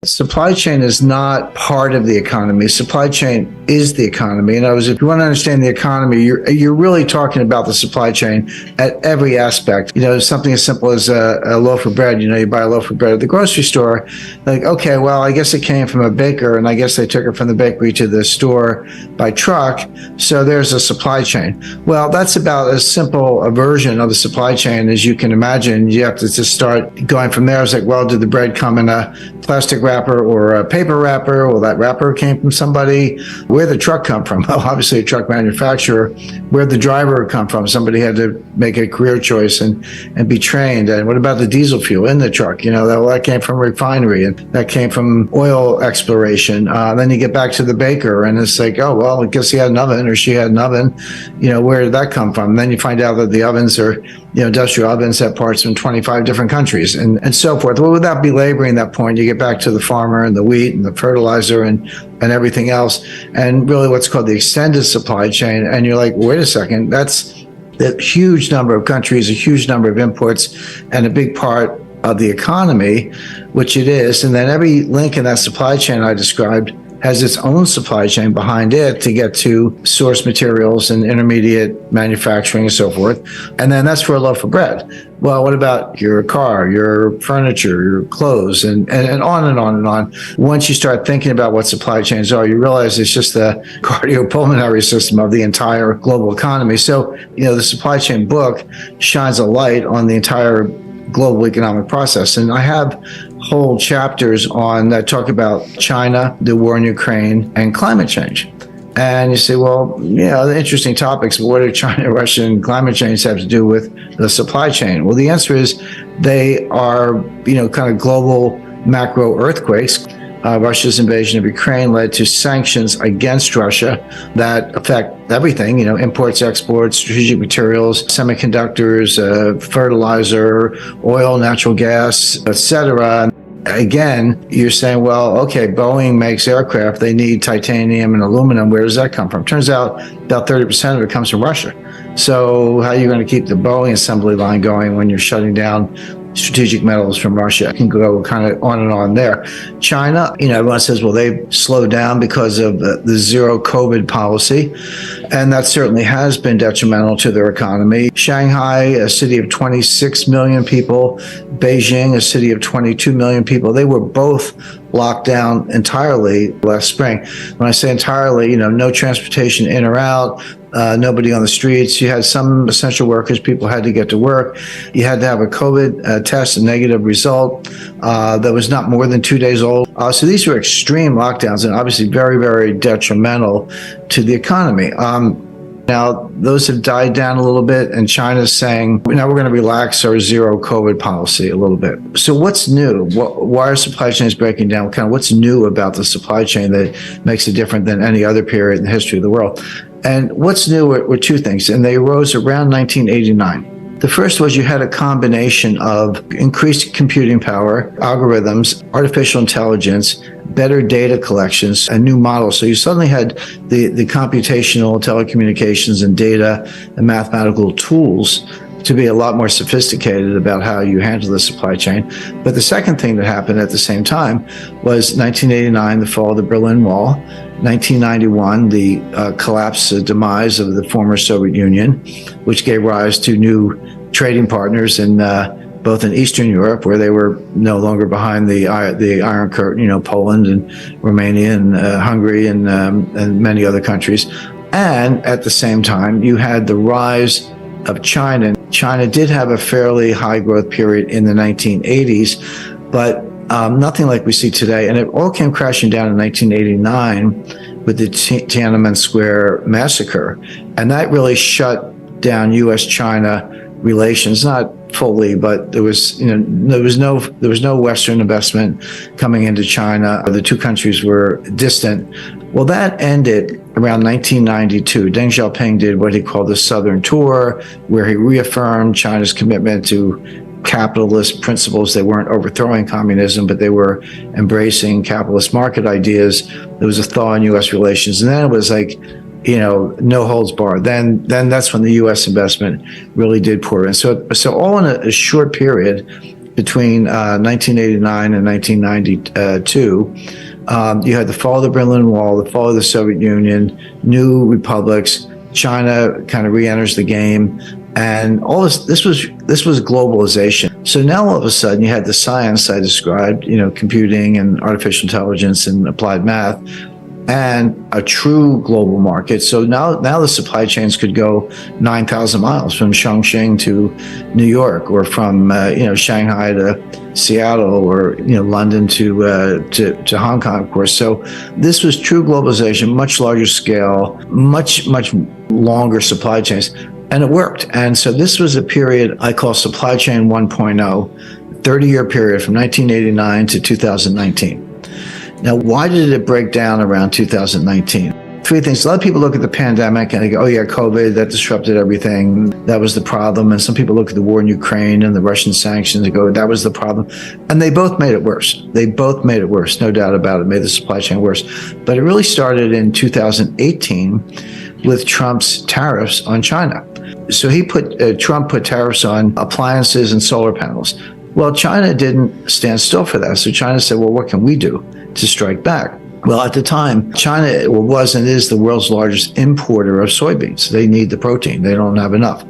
Supply chain is not part of the economy. Supply chain is the economy. In other words, if you want to understand the economy, you're really talking about the supply chain at every aspect. Something as simple as a loaf of bread. You buy a loaf of bread at the grocery store. Like, okay, well, I guess it came from a baker, and I guess they took it from the bakery to the store by truck. So there's a supply chain. Well, that's about as simple a version of the supply chain as you can imagine. You have to just start going from there. It's like, well, did the bread come in a plastic wrapper or a paper wrapper? Well, that wrapper came from somebody. Where'd the truck come from? Well, obviously a truck manufacturer. Where'd the driver come from? Somebody had to make a career choice and be trained. And what about the diesel fuel in the truck? That came from a refinery, and that came from oil exploration. Then you get back to the baker, and it's like, oh, well, I guess he had an oven or she had an oven. Where did that come from? And then you find out that the ovens are, industrial ovens have parts from 25 different countries and so forth. Well, without belaboring that point, you get back to the farmer and the wheat and the fertilizer and everything else, and really what's called the extended supply chain. And you're like, wait a second, that's a huge number of countries, a huge number of imports, and a big part of the economy, which it is. And then every link in that supply chain I described has its own supply chain behind it to get to source materials and intermediate manufacturing and so forth. And then that's for a loaf of bread. Well, what about your car, your furniture, your clothes, and on and on and on. Once you start thinking about what supply chains are, you realize it's just the cardiopulmonary system of the entire global economy. So, the supply chain book shines a light on the entire global economic process. And I have whole chapters on that talk about China, the war in Ukraine, and climate change. And you say, well, the interesting topics, but what do China, Russia, and climate change have to do with the supply chain? Well, the answer is they are, kind of global macro earthquakes. Russia's invasion of Ukraine led to sanctions against Russia that affect everything, imports, exports, strategic materials, semiconductors, fertilizer, oil, natural gas, etc. Again, you're saying, well, okay, Boeing makes aircraft. They need titanium and aluminum. Where does that come from? Turns out about 30% of it comes from Russia. So how are you going to keep the Boeing assembly line going when you're shutting down strategic metals from Russia? It can go kind of on and on there. China, everyone says, well, they've slowed down because of the zero COVID policy. And that certainly has been detrimental to their economy. Shanghai, a city of 26 million people, Beijing, a city of 22 million people, they were both locked down entirely last spring. When I say entirely, no transportation in or out, nobody on the streets. You had some essential workers, people had to get to work. You had to have a COVID test, a negative result that was not more than 2 days old. So these were extreme lockdowns and obviously very, very detrimental to the economy. Now, those have died down a little bit, and China's saying, now we're going to relax our zero COVID policy a little bit. So what's new? Why are supply chains breaking down? What's new about the supply chain that makes it different than any other period in the history of the world? And what's new were two things, and they arose around 1989. The first was you had a combination of increased computing power, algorithms, artificial intelligence, better data collections, and new models. So you suddenly had the computational telecommunications and data and mathematical tools to be a lot more sophisticated about how you handle the supply chain. But the second thing that happened at the same time was 1989, the fall of the Berlin Wall, 1991, the collapse, demise of the former Soviet Union, which gave rise to new trading partners in both in Eastern Europe, where they were no longer behind the Iron Curtain, Poland and Romania and Hungary and many other countries. And at the same time, you had the rise of China. China did have a fairly high growth period in the 1980s, but nothing like we see today. And it all came crashing down in 1989 with the Tiananmen Square massacre. And that really shut down U.S.-China relations, not fully, but there was no Western investment coming into China. The two countries were distant. Well, that ended around 1992. Deng Xiaoping did what he called the Southern Tour, where he reaffirmed China's commitment to capitalist principles. They weren't overthrowing communism, but they were embracing capitalist market ideas. There was a thaw in U.S. relations, and then it was like, no holds barred. Then that's when the U.S. investment really did pour in. So all in a short period, between 1989 and 1992. You had the fall of the Berlin Wall, the fall of the Soviet Union, new republics. China kind of re-enters the game, and all this was globalization. So now all of a sudden you had the science I described, computing and artificial intelligence and applied math, and a true global market. So now the supply chains could go 9,000 miles from Chongqing to New York, or from Shanghai to Seattle, or London to Hong Kong, of course. So this was true globalization, much larger scale, much longer supply chains, and it worked. And so this was a period I call supply chain 1.0, 30-year period from 1989 to 2019. Now, why did it break down around 2019? Three things. A lot of people look at the pandemic and they go, oh yeah, COVID, that disrupted everything. That was the problem. And some people look at the war in Ukraine and the Russian sanctions and go, that was the problem. And they both made it worse. They both made it worse, no doubt about it, made the supply chain worse. But it really started in 2018 with Trump's tariffs on China. So Trump put tariffs on appliances and solar panels. Well, China didn't stand still for that. So China said, well, what can we do to strike back? Well, at the time, China was and is the world's largest importer of soybeans. They need the protein. They don't have enough.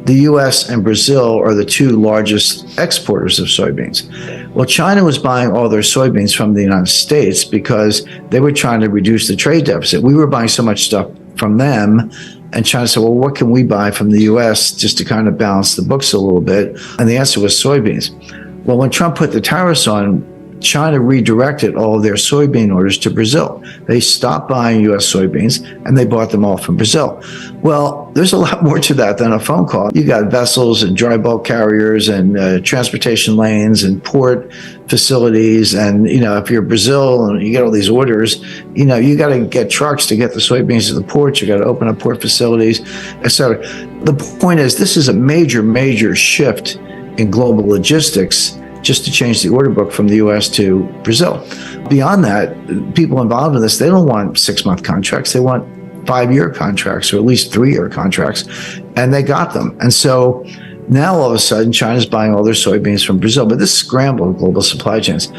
The U.S. and Brazil are the two largest exporters of soybeans. Well, China was buying all their soybeans from the United States because they were trying to reduce the trade deficit. We were buying so much stuff from them, and China said, well, what can we buy from the U.S. just to kind of balance the books a little bit? And the answer was soybeans. Well, when Trump put the tariffs on, China redirected all of their soybean orders to Brazil. They stopped buying U.S. soybeans and they bought them all from Brazil. Well, there's a lot more to that than a phone call. You got vessels and dry bulk carriers and transportation lanes and port facilities. And, if you're Brazil and you get all these orders, you got to get trucks to get the soybeans to the ports. You got to open up port facilities, etc. The point is, this is a major, major shift in global logistics, just to change the order book from the U.S. to Brazil. Beyond that, people involved in this, they don't want 6-month contracts. They want 5-year contracts, or at least 3-year contracts, and they got them. And so now all of a sudden, China's buying all their soybeans from Brazil, but this scrambled global supply chains.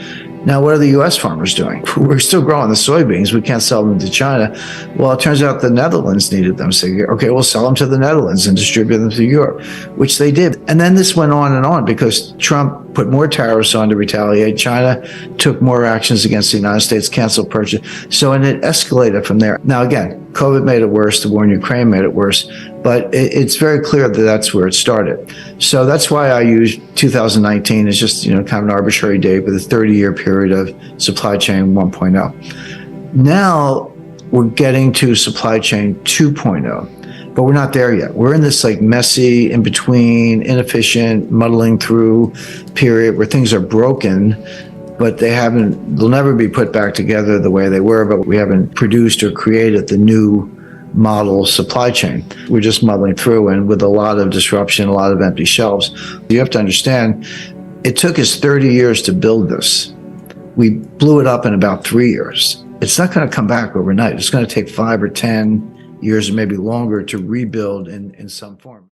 Now, what are the U.S. farmers doing? We're still growing the soybeans. We can't sell them to China. Well, it turns out the Netherlands needed them. So, okay, we'll sell them to the Netherlands and distribute them to Europe, which they did. And then this went on and on because Trump put more tariffs on to retaliate. China took more actions against the United States, canceled purchase. So, and it escalated from there. Now, again, COVID made it worse. The war in Ukraine made it worse. But it's very clear that that's where it started. So that's why I use 2019 as just, kind of an arbitrary date with a 30-year period of supply chain 1.0. Now we're getting to supply chain 2.0, but we're not there yet. We're in this messy, in between, inefficient, muddling through period where things are broken, but they'll never be put back together the way they were, but we haven't produced or created the new model supply chain. We're just muddling through, and with a lot of disruption, a lot of empty shelves. You have to understand, it took us 30 years to build this. We blew it up in about 3 years. It's not going to come back overnight. It's going to take 5 or 10 years or maybe longer to rebuild in some form.